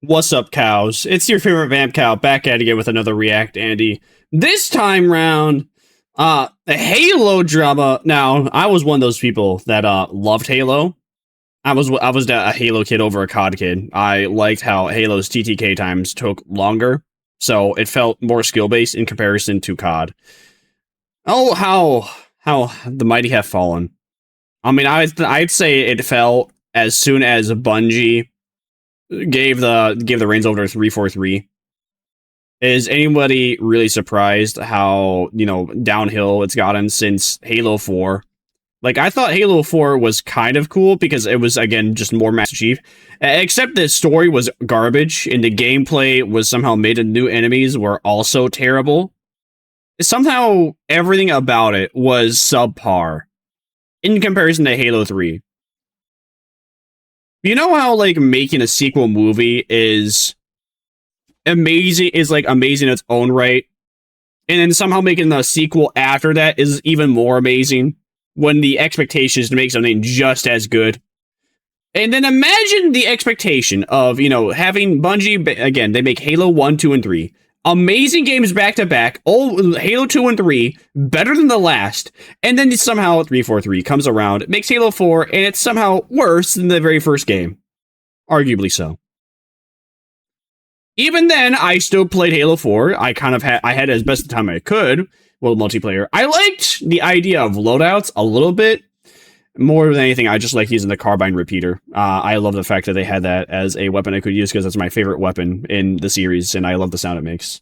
What's up, cows? It's your favorite vamp cow back at it again with another React Andy. This time round, a Halo drama. Now, I was one of those people that loved Halo. I was a Halo kid over a COD kid. I liked how Halo's TTK times took longer, so it felt more skill based in comparison to COD. Oh, how the mighty have fallen. I mean, I'd say it fell as soon as Bungie gave the reins over to 343. Is anybody really surprised how, downhill it's gotten since Halo 4? Like, I thought Halo 4 was kind of cool because it was, again, just more Master Chief. Except the story was garbage and the gameplay was somehow made of new enemies were also terrible. Somehow, everything about it was subpar in comparison to Halo 3. You know how, making a sequel movie is amazing, amazing in its own right, and then somehow making the sequel after that is even more amazing when the expectation is to make something just as good. And then imagine the expectation of, having Bungie, again, they make Halo 1, 2, and 3. Amazing games back to back, all Halo 2 and 3, better than the last, and then somehow 343 comes around, makes Halo 4, and it's somehow worse than the very first game. Arguably so. Even then, I still played Halo 4. I had as best the time I could with multiplayer. I liked the idea of loadouts a little bit. More than anything, I just like using the carbine repeater. I love the fact that they had that as a weapon I could use because that's my favorite weapon in the series, and I love the sound it makes.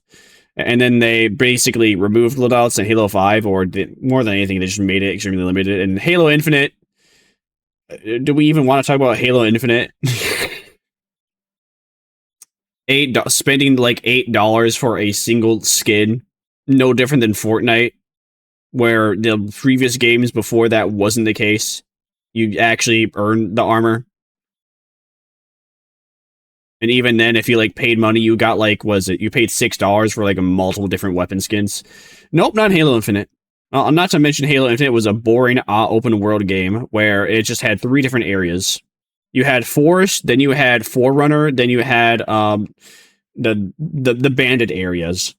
And then they basically removed loadouts in Halo 5, or more than anything, they just made it extremely limited. And Halo Infinite, do we even want to talk about Halo Infinite? Spending like $8 for a single skin, no different than Fortnite, where the previous games before that wasn't the case. You actually earned the armor. And even then, if you paid money, you got you paid $6 for a multiple different weapon skins. Nope, not Halo Infinite. Not to mention Halo Infinite was a boring open world game where it just had 3 different areas. You had Forest, then you had Forerunner, then you had the bandit areas.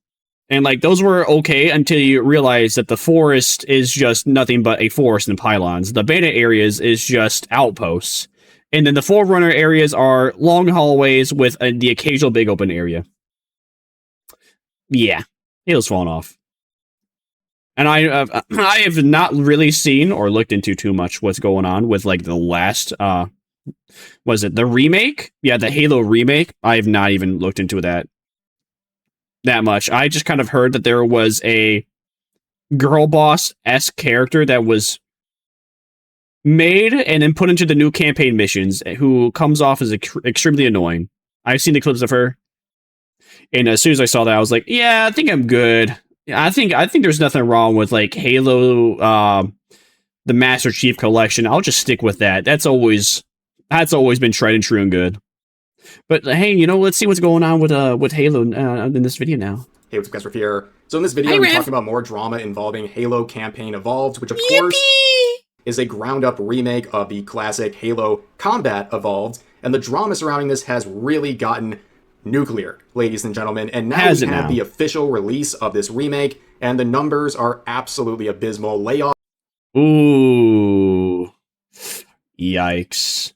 And those were okay until you realize that the forest is just nothing but a forest and pylons. The bandit areas is just outposts. And then the Forerunner areas are long hallways with the occasional big open area. Yeah, Halo's fallen off. And I have not really seen or looked into too much what's going on with the last was it the remake? Yeah, the Halo remake. I have not even looked into that much. I just kind of heard that there was a girl boss-esque character that was made and then put into the new campaign missions who comes off as extremely annoying. I've seen the clips of her, and as soon as I saw that, I was like, yeah, I think I'm good. I think there's nothing wrong with Halo the Master Chief Collection. I'll just stick with that. That's always been tried and true and good. But hey, let's see what's going on with Halo in this video now. Hey, what's up, guys? We're here. So in this video, I'm talking about more drama involving Halo Campaign Evolved, which of course is a ground-up remake of the classic Halo Combat Evolved, and the drama surrounding this has really gotten nuclear, ladies and gentlemen. And now we have the official release of this remake, and the numbers are absolutely abysmal. Layoff. Ooh, yikes!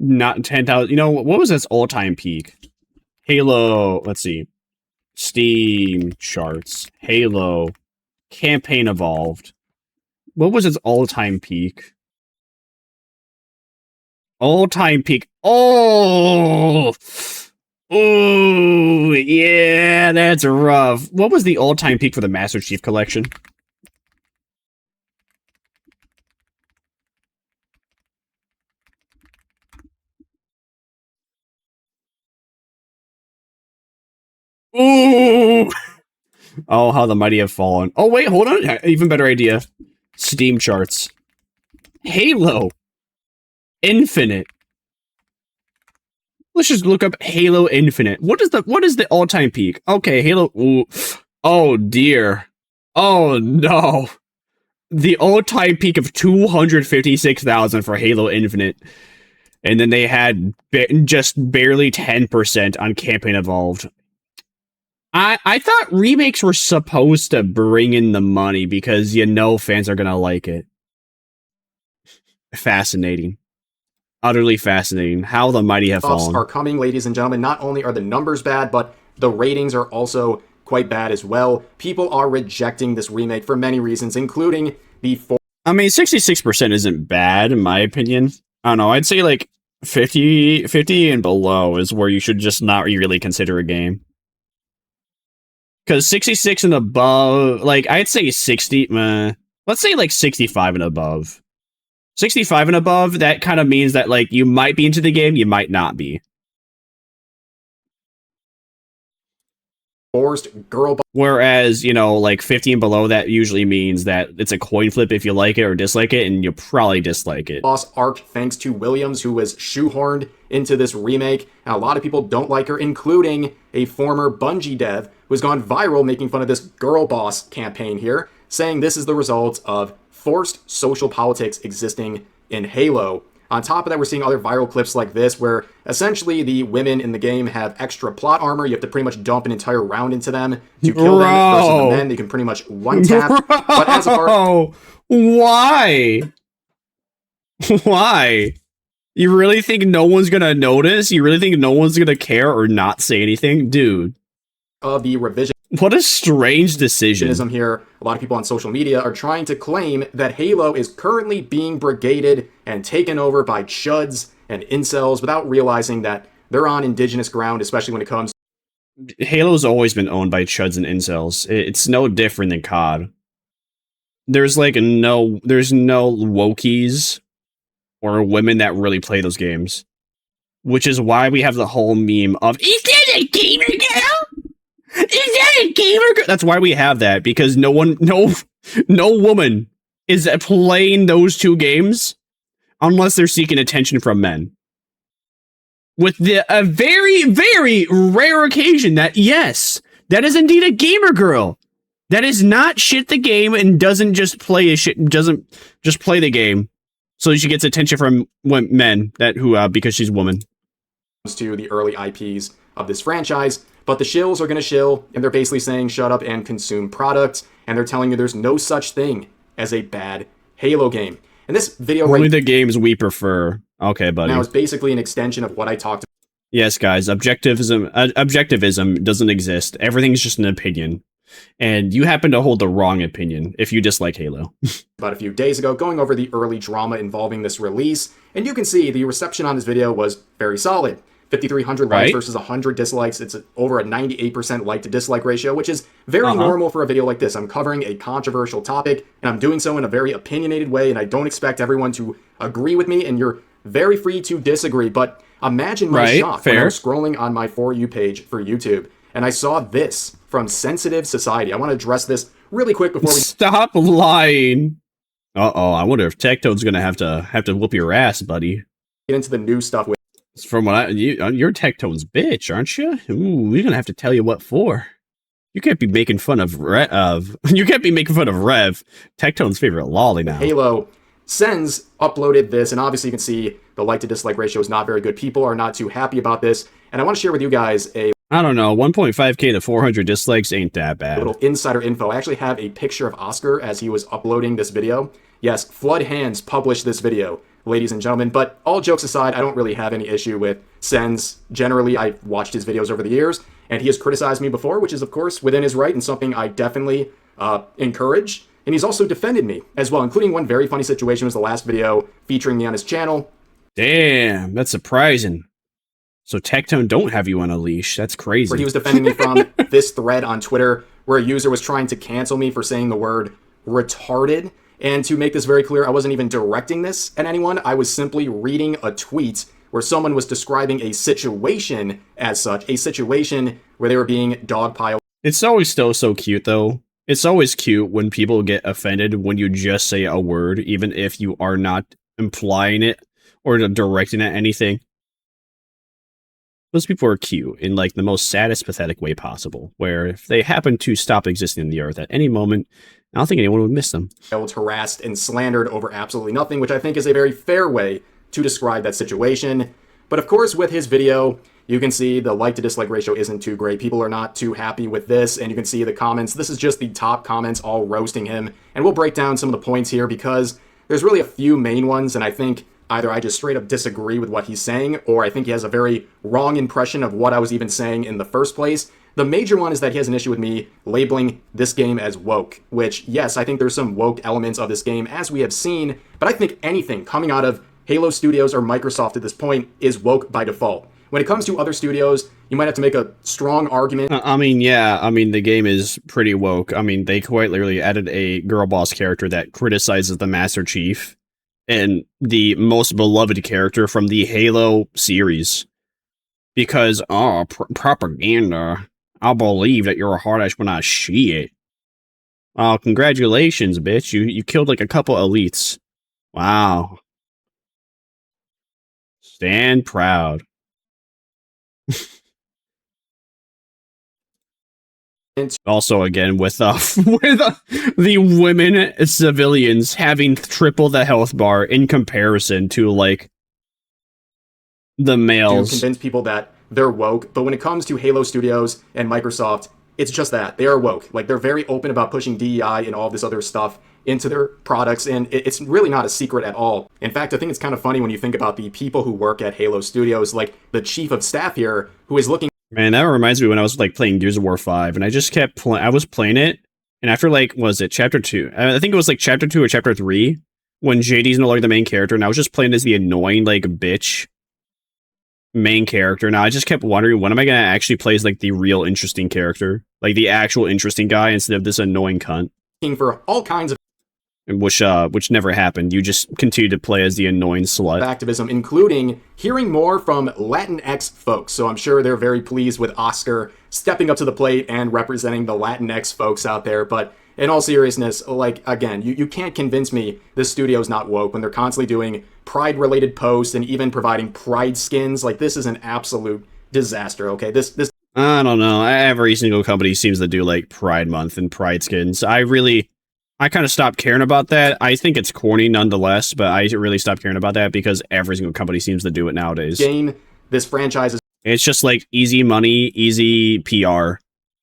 Not 10,000. What was its all-time peak? Halo. Let's see. Steam charts. Halo Campaign Evolved. What was its all-time peak? All-time peak. Oh, yeah, that's rough. What was the all-time peak for the Master Chief Collection? Ooh! Oh, how the mighty have fallen. Oh, wait, hold on. Even better idea. Steam charts. Halo Infinite. Let's just look up Halo Infinite. What is the all-time peak? Okay, Halo. Ooh. Oh, dear. Oh, no. The all-time peak of 256,000 for Halo Infinite. and then they had just barely 10% on Campaign Evolved. I thought remakes were supposed to bring in the money because fans are gonna like it. Fascinating. Utterly fascinating. How the mighty have fallen. Are coming, ladies and gentlemen. Not only are the numbers bad, but the ratings are also quite bad as well. People are rejecting this remake for many reasons, including the 66% isn't bad, in my opinion. I don't know. I'd say like 50 and below is where you should just not really consider a game. Because 66 and above, like, I'd say 60, let's say like 65 and above. 65 and above, that kind of means that, like, you might be into the game, you might not be. Forced girl. Whereas, like 50 and below, that usually means that it's a coin flip if you like it or dislike it, and you probably dislike it. Boss arc thanks to Williams, who was shoehorned into this remake, and a lot of people don't like her, including a former Bungie dev who's gone viral making fun of this girl boss campaign here, saying this is the result of forced social politics existing in Halo. On top of that, we're seeing other viral clips like this, where essentially the women in the game have extra plot armor. You have to pretty much dump an entire round into them to kill them, versus the men, they can pretty much one-tap. But as a part... Why? Why? You really think no one's gonna notice? You really think no one's gonna care or not say anything? Dude. Of the revision. What a strange decision. Here, a lot of people on social media are trying to claim that Halo is currently being brigaded and taken over by chuds and incels without realizing that they're on indigenous ground, especially when it comes. Halo's always been owned by chuds and incels. It's no different than COD. There's no wokies or women that really play those games, which is why we have the whole meme of, is that a gamer girl? Is that a gamer girl? That's why we have that, because no woman is playing those two games unless they're seeking attention from men. With a very, very rare occasion that, yes, that is indeed a gamer girl. That is not shit the game and doesn't just play the game so she gets attention from men because she's a woman. To the early IPs of this franchise, but the shills are going to shill, and they're basically saying shut up and consume products, and they're telling you there's no such thing as a bad Halo game. And this video only the games we prefer. Okay, buddy. Now is basically an extension of what I talked about. Yes, guys, objectivism doesn't exist. Everything's just an opinion. And you happen to hold the wrong opinion if you dislike Halo. About a few days ago, going over the early drama involving this release, and you can see the reception on this video was very solid. 5,300 likes versus 100 dislikes. It's over a 98% like to dislike ratio, which is very normal for a video like this. I'm covering a controversial topic, and I'm doing so in a very opinionated way, and I don't expect everyone to agree with me, and you're very free to disagree. But imagine my shock when I was scrolling on my For You page for YouTube, and I saw this from Sensitive Society. I want to address this really quick before we... Stop lying! Uh-oh, I wonder if Tectone's gonna have to whoop your ass, buddy. Get into the new stuff with... From what you're Tectone's bitch, aren't you? Ooh, we're gonna have to tell you what for. You can't be making fun of you can't be making fun of Rev, Tectone's favorite lolly now. Halo Sens uploaded this, and obviously you can see the like to dislike ratio is not very good. People are not too happy about this, and I want to share with you guys I don't know, 1.5k to 400 dislikes ain't that bad. Little insider info. I actually have a picture of Oscar as he was uploading this video. Yes, Flood Hands published this video, ladies and gentlemen. But all jokes aside, I don't really have any issue with Sens. Generally, I've watched his videos over the years, and he has criticized me before, which is, of course, within his right and something I definitely encourage. And he's also defended me as well, including one very funny situation was the last video featuring me on his channel. Damn, that's surprising. So Tectone don't have you on a leash. That's crazy. Where he was defending me from this thread on Twitter where a user was trying to cancel me for saying the word retarded. And to make this very clear, I wasn't even directing this at anyone. I was simply reading a tweet where someone was describing a situation as such, a situation where they were being dogpiled. It's always still so cute, though. It's always cute when people get offended when you just say a word, even if you are not implying it or directing at anything. Those people are cute in, like, the most saddest, pathetic way possible, where if they happen to stop existing in the earth at any moment, I don't think anyone would miss them. Harassed and slandered over absolutely nothing, which I think is a very fair way to describe that situation. But of course, with his video, you can see the like to dislike ratio isn't too great. People are not too happy with this, and you can see the comments. This is just the top comments all roasting him, and we'll break down some of the points here because there's really a few main ones, and I think either I just straight up disagree with what he's saying, or I think he has a very wrong impression of what I was even saying in the first place. The major one is that he has an issue with me labeling this game as woke, which, yes, I think there's some woke elements of this game, as we have seen, but I think anything coming out of Halo Studios or Microsoft at this point is woke by default. When it comes to other studios, you might have to make a strong argument. I mean, yeah, I mean, the game is pretty woke. I mean, they quite literally added a girl boss character that criticizes the Master Chief and the most beloved character from the Halo series. Because, propaganda. I'll believe that you're a hard ass when I see it. Oh, congratulations, bitch. You killed like a couple elites. Wow. Stand proud. Also, again, with the women civilians having triple the health bar in comparison to, like, the males. To convince people that they're woke, but when it comes to Halo Studios and Microsoft, it's just that. They are woke. Like, they're very open about pushing DEI and all this other stuff into their products, and it's really not a secret at all. In fact, I think it's kind of funny when you think about the people who work at Halo Studios, like the chief of staff here, who is looking... Man, that reminds me when I was, like, playing Gears of War 5, and I just kept playing... I was playing it, and after, like, was it Chapter 2? I think it was, like, Chapter 2 or Chapter 3, when JD's no longer the main character, and I was just playing as the annoying, like, bitch main character. Now, I just kept wondering, when am I gonna actually play as, like, the real interesting character? Like, the actual interesting guy instead of this annoying cunt. For all kinds of... Which never happened. You just continued to play as the annoying slut. Activism, including hearing more from Latinx folks. So I'm sure they're very pleased with Oscar stepping up to the plate and representing the Latinx folks out there. But in all seriousness, like, again, you can't convince me this studio's not woke when they're constantly doing Pride-related posts and even providing Pride skins. Like, this is an absolute disaster, okay? This I don't know. Every single company seems to do, like, Pride Month and Pride skins. I kind of stopped caring about that. I think it's corny nonetheless, but I really stopped caring about that because every single company seems to do it nowadays. This franchise is... It's just like easy money, easy PR.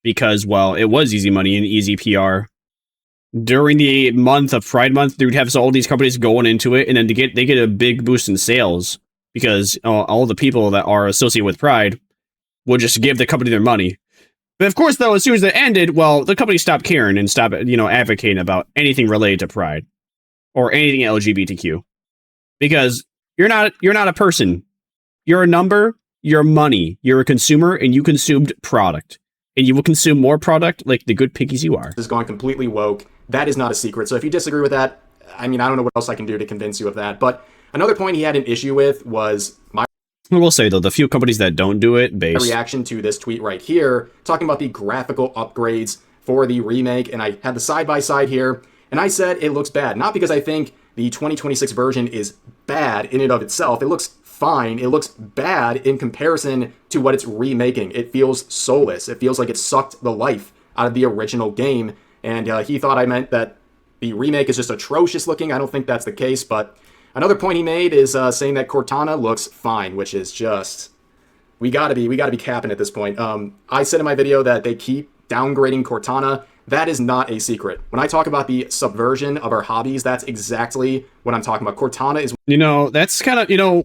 Because, well, it was easy money and easy PR. During the month of Pride Month, they would have all these companies going into it, and then they get a big boost in sales. Because all the people that are associated with Pride will just give the company their money. But of course, though, as soon as it ended, well, the company stopped caring and stopped, advocating about anything related to Pride or anything LGBTQ, because you're not a person. You're a number. You're money. You're a consumer, and you consumed product, and you will consume more product like the good piggies you are. This is going completely woke. That is not a secret. So if you disagree with that, I mean, I don't know what else I can do to convince you of that. But another point he had an issue with was my... I will say, though, the few companies that don't do it, reaction to this tweet right here, talking about the graphical upgrades for the remake, and I had the side-by-side here, and I said it looks bad. Not because I think the 2026 version is bad in and of itself. It looks fine. It looks bad in comparison to what it's remaking. It feels soulless. It feels like it sucked the life out of the original game, and he thought I meant that the remake is just atrocious looking. I don't think that's the case, but... Another point he made is saying that Cortana looks fine, which is just... We gotta be capping at this point. I said in my video that they keep downgrading Cortana. That is not a secret. When I talk about the subversion of our hobbies, that's exactly what I'm talking about. Cortana is... that's kind of,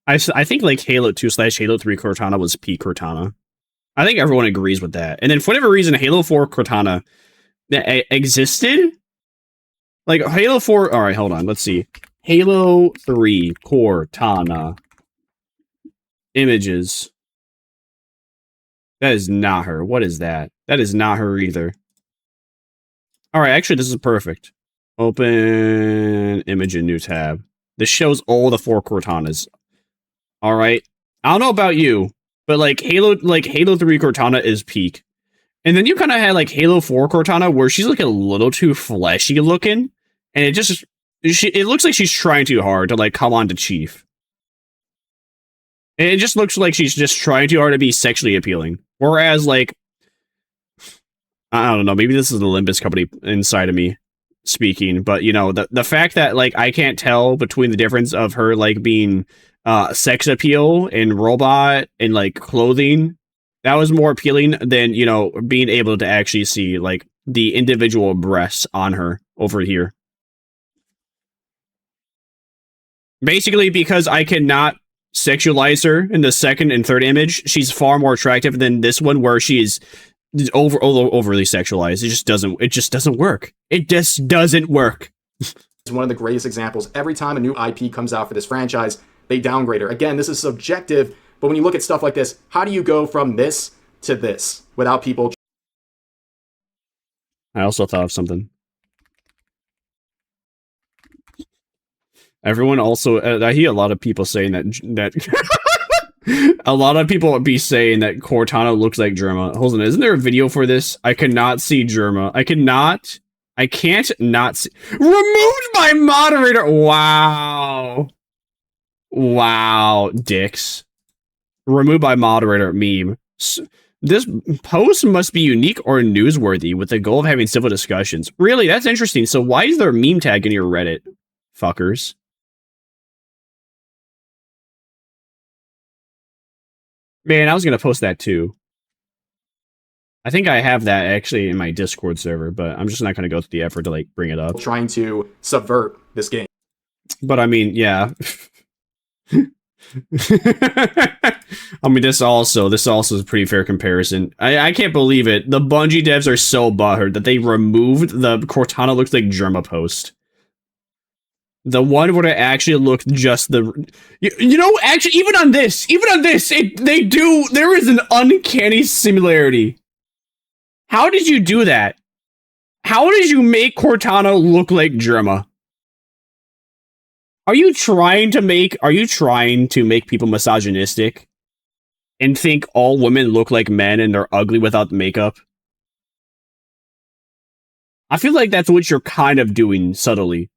I think like Halo 2/Halo 3 Cortana was peak Cortana. I think everyone agrees with that. And then for whatever reason, Halo 4 Cortana existed? Like, Halo 4... Alright, hold on, let's see. Halo 3 Cortana images. That is not her. What is that? That is not her either. Alright, actually, this is perfect. Open image in new tab. This shows all the 4 Cortanas. Alright. I don't know about you, but like Halo 3 Cortana is peak. And then you kind of had like Halo 4 Cortana where she's like a little too fleshy looking. And it looks like she's trying too hard to, like, come on to Chief. And it just looks like she's just trying too hard to be sexually appealing. Whereas, like, I don't know, maybe this is the Olympus company inside of me speaking, but you know, the fact that like I can't tell between the difference of her like being sex appeal and robot and like clothing, that was more appealing than, you know, being able to actually see like the individual breasts on her over here. Basically, because I cannot sexualize her in the second and third image, she's far more attractive than this one where she is overly sexualized. It just doesn't work. It just doesn't work. It's one of the greatest examples. Every time a new IP comes out for this franchise, they downgrade her. Again, this is subjective, but when you look at stuff like this, how do you go from this to this without people? I also thought of something. Everyone also, I hear a lot of people saying that a lot of people be saying that Cortana looks like Germa. Hold on, isn't there a video for this? I cannot see Germa. I can't not see. Removed by moderator. Wow, dicks. Removed by moderator meme. This post must be unique or newsworthy with the goal of having civil discussions. Really, that's interesting. So why is there a meme tag in your Reddit, fuckers? Man, I was going to post that too. I think I have that actually in my Discord server, but I'm just not going to go through the effort to like bring it up. Trying to subvert this game. But I mean, yeah. I mean, this also is a pretty fair comparison. I can't believe it. The Bungie devs are so butthurt that they removed the Cortana looks like Germa post. The one where it actually looked just the... You know, actually, even on this, there is an uncanny similarity. How did you do that? How did you make Cortana look like Germa? Are you trying to make people misogynistic? And think all women look like men and they're ugly without makeup? I feel like that's what you're kind of doing subtly.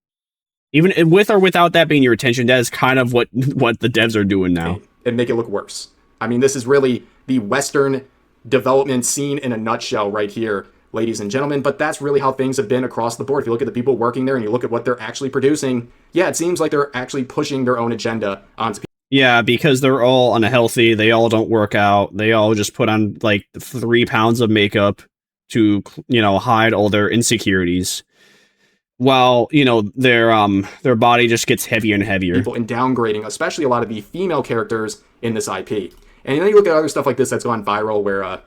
Even with or without that being your intention, that is kind of what the devs are doing now. And make it look worse. I mean, this is really the Western development scene in a nutshell right here, ladies and gentlemen. But that's really how things have been across the board. If you look at the people working there and you look at what they're actually producing, yeah, it seems like they're actually pushing their own agenda onto people. Yeah, because they're all unhealthy. They all don't work out. They all just put on like 3 pounds of makeup to, you know, hide all their insecurities. While, you know, their body just gets heavier and heavier. People in downgrading, especially a lot of the female characters in this IP. And then you look at other stuff like this that's gone viral where you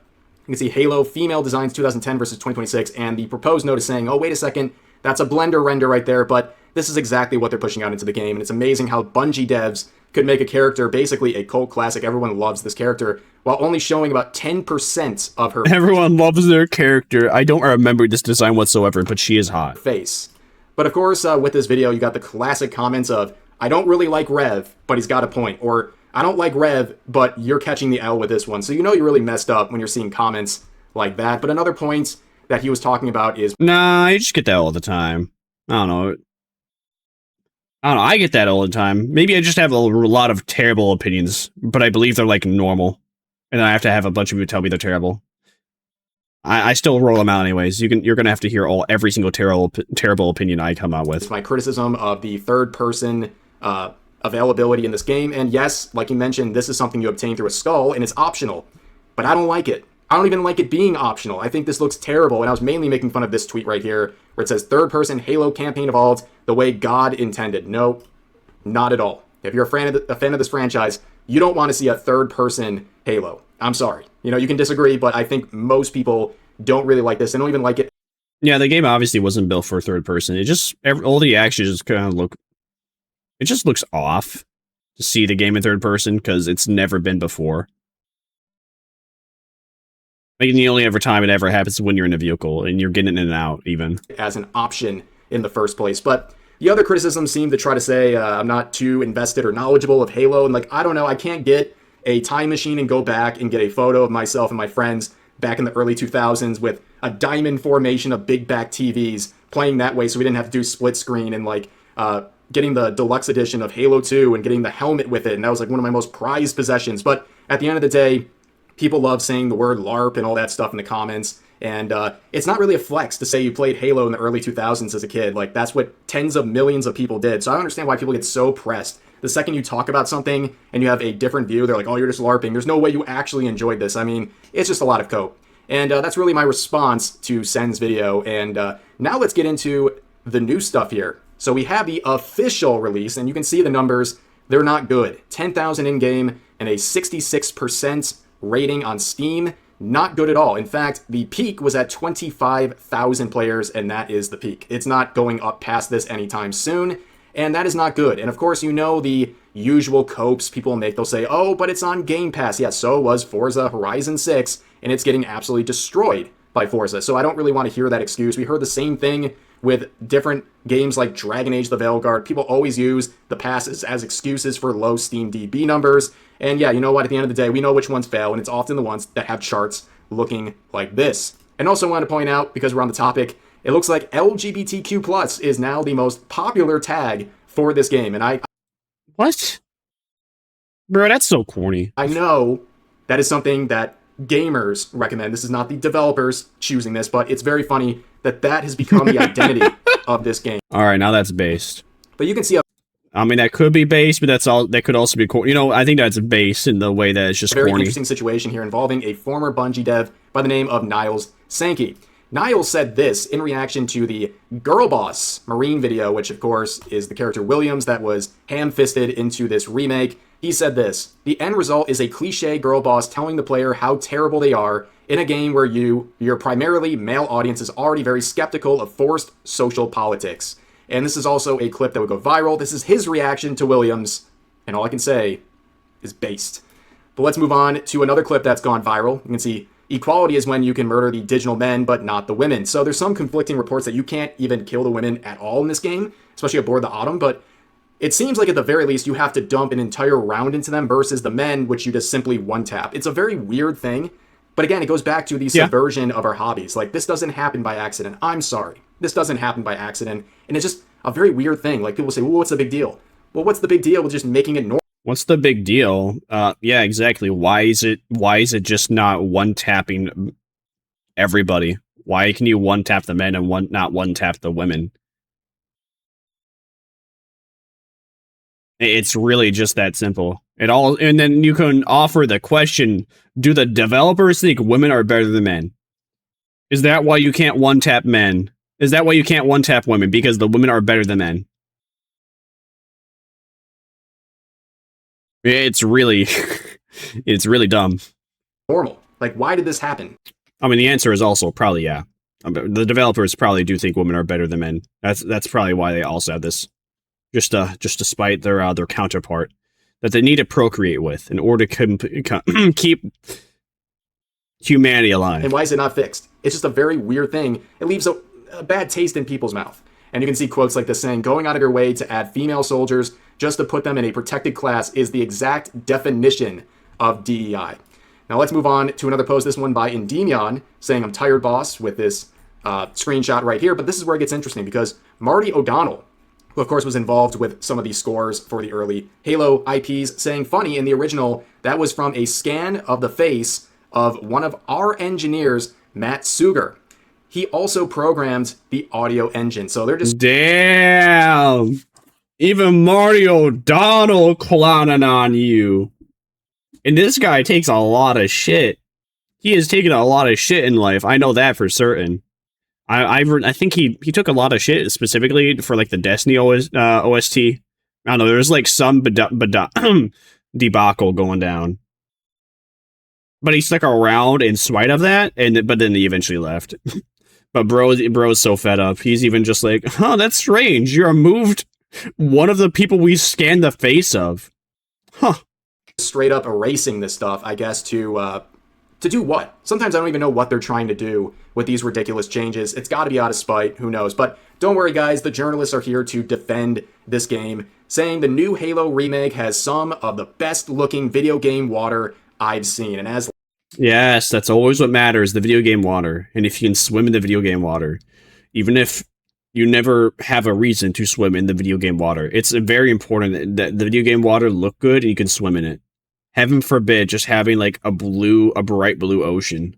can see Halo female designs 2010 versus 2026, and the proposed note is saying, oh, wait a second, that's a Blender render right there, but this is exactly what they're pushing out into the game. And it's amazing how Bungie devs could make a character, basically a cult classic. Everyone loves this character, while only showing about 10% of her... Everyone loves their character. I don't remember this design whatsoever, but she is hot. ...face. But of course, with this video, you got the classic comments of, I don't really like Rev, but he's got a point. Or, I don't like Rev, but you're catching the L with this one. So you know you really messed up when you're seeing comments like that. But another point that he was talking about is... Nah, you just get that all the time. I don't know. I get that all the time. Maybe I just have a lot of terrible opinions, but I believe they're, like, normal. And I have to have a bunch of people tell me they're terrible. I still roll them out anyways. You're gonna have to hear every single terrible opinion I come out with. It's my criticism of the third-person availability in this game, and yes, like you mentioned, this is something you obtain through a skull, and it's optional. But I don't like it. I don't even like it being optional. I think this looks terrible, and I was mainly making fun of this tweet right here, where it says, third-person Halo campaign evolved the way God intended. No, not at all. If you're a fan of this franchise, you don't want to see a third-person Halo. I'm sorry. You know, you can disagree, but I think most people don't really like this. They don't even like it. Yeah, the game obviously wasn't built for third person. It just, all the actions just kind of look, it just looks off to see the game in third person because it's never been before. Like, the only ever time it ever happens is when you're in a vehicle and you're getting in and out, even. As an option in the first place. But the other criticisms seem to try to say I'm not too invested or knowledgeable of Halo. And like, I don't know, I can't get a time machine and go back and get a photo of myself and my friends back in the early 2000s with a diamond formation of big back TVs playing that way so we didn't have to do split screen and like getting the deluxe edition of Halo 2 and getting the helmet with it. And that was like one of my most prized possessions. But at the end of the day, people love saying the word LARP and all that stuff in the comments. And it's not really a flex to say you played Halo in the early 2000s as a kid. Like, that's what tens of millions of people did. So I don't understand why people get so pressed. The second you talk about something and you have a different view, they're like, oh, you're just LARPing. There's no way you actually enjoyed this. I mean, it's just a lot of cope. And that's really my response to Sen's video. And now let's get into the new stuff here. So we have the official release, and you can see the numbers. They're not good. 10,000 in-game and a 66% rating on Steam. Not good at all. In fact, the peak was at 25,000 players, and that is the peak. It's not going up past this anytime soon, and that is not good. And of course, you know the usual copes people make. They'll say, oh, but it's on Game Pass. Yeah, so was Forza Horizon 6, and it's getting absolutely destroyed by Forza. So I don't really want to hear that excuse. We heard the same thing with different games like Dragon Age the Veilguard. People always use the passes as excuses for low Steam DB numbers. And yeah, you know what? At the end of the day, we know which ones fail, and it's often the ones that have charts looking like this. And also want to point out, because we're on the topic, it looks like LGBTQ+ is now the most popular tag for this game. And What? Bro, that's so corny. I know that is something that gamers recommend. This is not the developers choosing this, but it's very funny that that has become the identity of this game. All right, now that's based. But you can see I mean, that could be based, but that's all. That could also be corny. You know, I think that's based in the way that it's just a very corny. Interesting situation here involving a former Bungie dev by the name of Niles Sankey. Niles said this in reaction to the Girl Boss Marine video, which of course is the character Williams that was ham-fisted into this remake. He said this: the end result is a cliche girl boss telling the player how terrible they are in a game where your primarily male audience is already very skeptical of forced social politics. And this is also a clip that would go viral. This is his reaction to Williams, and all I can say is based. But let's move on to another clip that's gone viral. You can see equality is when you can murder the digital men, but not the women. So there's some conflicting reports that you can't even kill the women at all in this game, especially aboard the Autumn, but it seems like at the very least you have to dump an entire round into them versus the men, which you just simply one-tap. It's a very weird thing, but again, it goes back to the subversion of our hobbies. Like, this doesn't happen by accident. I'm sorry. This doesn't happen by accident, and it's just a very weird thing. Like, people say, well, what's the big deal? Well, what's the big deal with just making it normal? What's the big deal? Yeah, exactly. Why is it just not one-tapping everybody? Why can you one-tap the men and not one-tap the women? It's really just that simple. And then you can offer the question, do the developers think women are better than men? Is that why you can't one-tap men? Is that why you can't one-tap women? Because the women are better than men? It's really, it's really dumb. Normal. Like, why did this happen? I mean, the answer is also probably yeah. The developers probably do think women are better than men. That's probably why they also have this, just to spite their counterpart that they need to procreate with in order to keep humanity alive. And why is it not fixed? It's just a very weird thing. It leaves a bad taste in people's mouth. And you can see quotes like this saying, going out of your way to add female soldiers just to put them in a protected class is the exact definition of DEI. Now let's move on to another post, this one by Endymion, saying, I'm tired, boss, with this screenshot right here. But this is where it gets interesting, because Marty O'Donnell, who of course was involved with some of these scores for the early Halo IPs, saying, funny, in the original, that was from a scan of the face of one of our engineers, Matt Suger. He also programmed the audio engine. So they're just... Damn! Even Marty O'Donnell clowning on you. And this guy takes a lot of shit. He has taken a lot of shit in life. I know that for certain. I think he took a lot of shit specifically for like the Destiny OST. I don't know. There's like some debacle going down. But he stuck around in spite of that, but then he eventually left. But bro's so fed up. He's even just like, huh, that's strange. You removed one of the people we scanned the face of. Huh. Straight up erasing this stuff, I guess, to do what? Sometimes I don't even know what they're trying to do with these ridiculous changes. It's got to be out of spite. Who knows? But don't worry, guys. The journalists are here to defend this game, saying the new Halo remake has some of the best-looking video game water I've seen. And as... Yes, that's always what matters, the video game water. And if you can swim in the video game water, even if you never have a reason to swim in the video game water, it's very important that the video game water look good and you can swim in it. Heaven forbid just having like a bright blue ocean.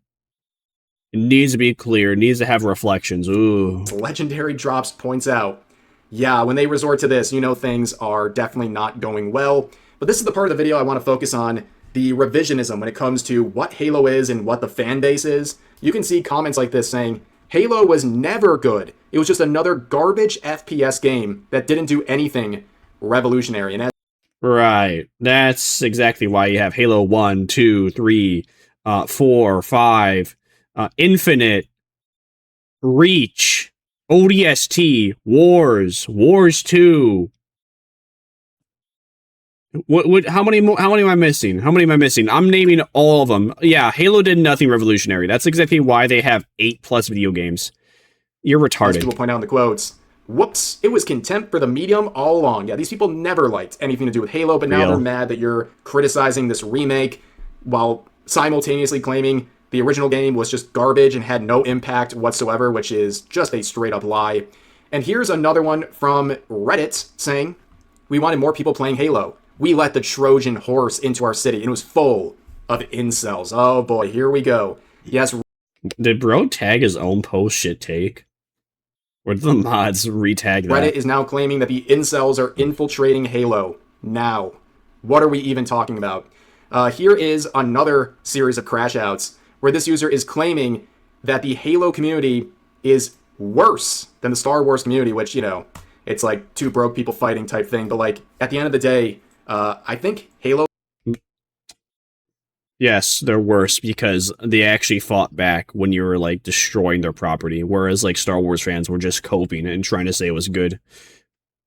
It needs to be clear. It needs to have reflections. Ooh. Legendary Drops points out, yeah, when they resort to this, you know things are definitely not going well. But this is the part of the video I want to focus on, the revisionism when it comes to what Halo is and what the fan base is. You can see comments like this saying, Halo was never good. It was just another garbage FPS game that didn't do anything revolutionary. And right. That's exactly why you have Halo 1, 2, 3, 4, 5, Infinite, Reach, ODST, Wars 2. How many am I missing? I'm naming all of them. Yeah, Halo did nothing revolutionary. That's exactly why they have 8+ video games. You're retarded. As people point out in the quotes, whoops, it was contempt for the medium all along. Yeah, these people never liked anything to do with Halo, but now they're mad that you're criticizing this remake while simultaneously claiming the original game was just garbage and had no impact whatsoever, which is just a straight up lie. And here's another one from Reddit saying, we wanted more people playing Halo. We let the Trojan horse into our city, and it was full of incels. Oh boy, here we go. Yes. Did bro tag his own post shit take? Or did the mods retag that? Reddit is now claiming that the incels are infiltrating Halo. Now, what are we even talking about? Here is another series of crash outs where this user is claiming that the Halo community is worse than the Star Wars community, which, you know, it's like two broke people fighting type thing. But like at the end of the day, I think Halo... Yes, they're worse because they actually fought back when you were like destroying their property, whereas like Star Wars fans were just coping and trying to say it was good,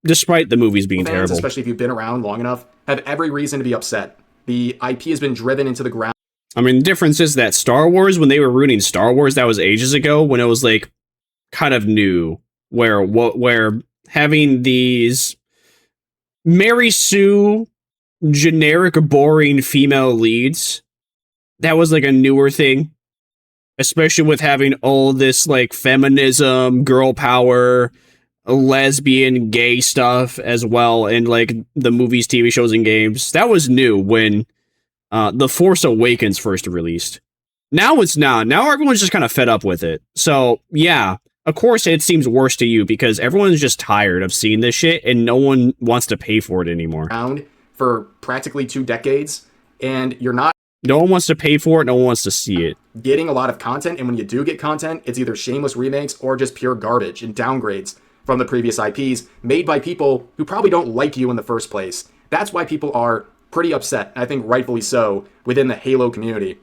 despite the movies being terrible. Especially if you've been around long enough, have every reason to be upset. The IP has been driven into the ground. I mean, the difference is that Star Wars, when they were ruining Star Wars, that was ages ago, when it was like kind of new, where having these Mary Sue generic boring female leads, that was like a newer thing, especially with having all this like feminism, girl power, lesbian, gay stuff as well, and like the movies, TV shows, and games. That was new when The Force Awakens first released. Now it's not. Now everyone's just kind of fed up with it. So yeah, of course it seems worse to you because everyone's just tired of seeing this shit and no one wants to pay for it anymore. For practically 2 decades, and you're not... No one wants to pay for it, no one wants to see it. Getting a lot of content, and when you do get content, it's either shameless remakes or just pure garbage and downgrades from the previous IPs made by people who probably don't like you in the first place. That's why people are pretty upset, and I think rightfully so, within the Halo community.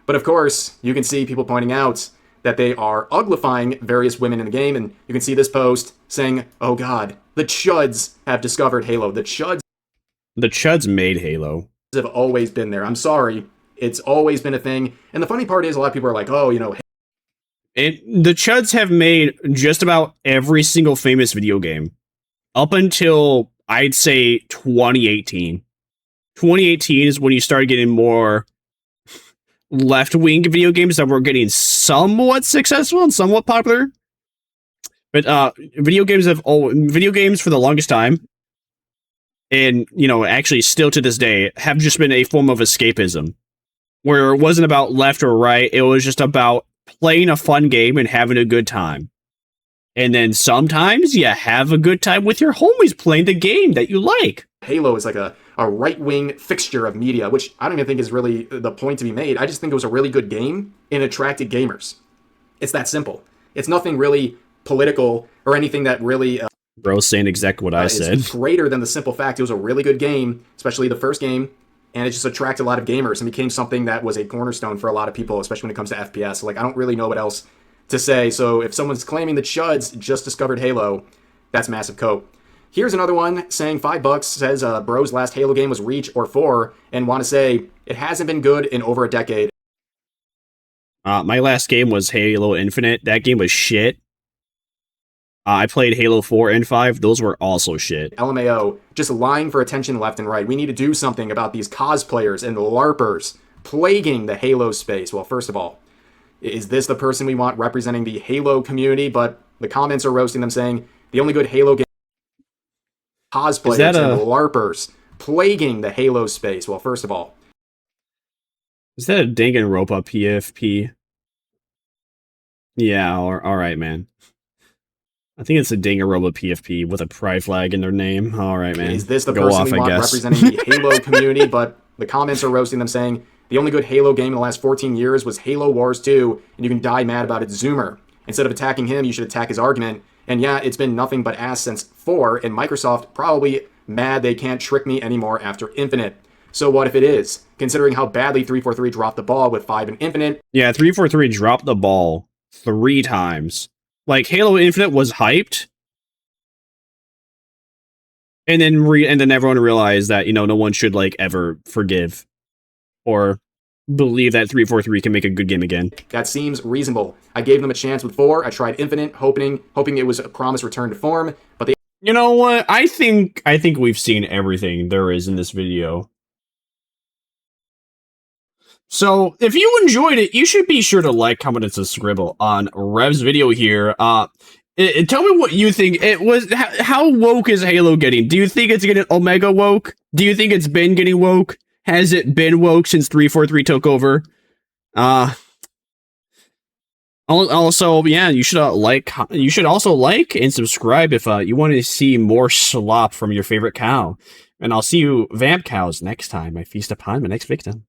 But of course, you can see people pointing out that they are uglifying various women in the game, and you can see this post saying, oh god, the Chuds have discovered Halo. The Chuds made Halo. Have always been there. I'm sorry. It's always been a thing. And the funny part is a lot of people are like, oh, you know... The Chuds have made just about every single famous video game up until, I'd say, 2018. 2018 is when you started getting more left-wing video games that were getting somewhat successful and somewhat popular. But video games for the longest time, and, you know, actually still to this day, have just been a form of escapism, where it wasn't about left or right, it was just about playing a fun game and having a good time. And then sometimes you have a good time with your homies playing the game that you like. Halo is like a right-wing fixture of media, which I don't even think is really the point to be made. I just think it was a really good game and attracted gamers. It's that simple. It's nothing really political or anything that really... Bro, saying exactly what I said. It's greater than the simple fact it was a really good game, especially the first game, and it just attracted a lot of gamers and became something that was a cornerstone for a lot of people, especially when it comes to FPS. So, like, I don't really know what else to say. So if someone's claiming the Chuds just discovered Halo, that's massive cope. Here's another one saying $5, says bro's last Halo game was Reach or 4, and want to say it hasn't been good in over a decade. My last game was Halo Infinite. That game was shit. I played Halo 4 and 5. Those were also shit. LMAO, just lying for attention left and right. We need to do something about these cosplayers and LARPers plaguing the Halo space. Well, first of all, is this the person we want representing the Halo community? But the comments are roasting them, saying the only good Halo game cosplayers and LARPers plaguing the Halo space. Well, first of all, is that a Danganronpa PFP? Yeah, all right, man. I think it's a Danganronpa PFP with a pride flag in their name. All right, man. Is this the Go person off, we I want guess. representing the Halo community? But the comments are roasting them, saying the only good Halo game in the last 14 years was Halo Wars 2, and you can die mad about it, Zoomer. Instead of attacking him, you should attack his argument. And yeah, it's been nothing but ass since 4, and Microsoft probably mad they can't trick me anymore after Infinite. So what if it is? Considering how badly 343 dropped the ball with 5 and Infinite. Yeah, 343 dropped the ball 3 times. Like, Halo Infinite was hyped, and then everyone realized that, you know, no one should, like, ever forgive or believe that 343 can make a good game again. That seems reasonable. I gave them a chance with 4. I tried Infinite, hoping it was a promised return to form, but they... You know what? I think we've seen everything there is in this video. So, if you enjoyed it, you should be sure to like, comment, and subscribe on Rev's video here. Tell me what you think. It was how woke is Halo getting? Do you think it's getting Omega woke? Do you think it's been getting woke? Has it been woke since 343 took over? Also, yeah, you should also like and subscribe if you want to see more slop from your favorite cow. And I'll see you vamp cows next time I feast upon my next victim.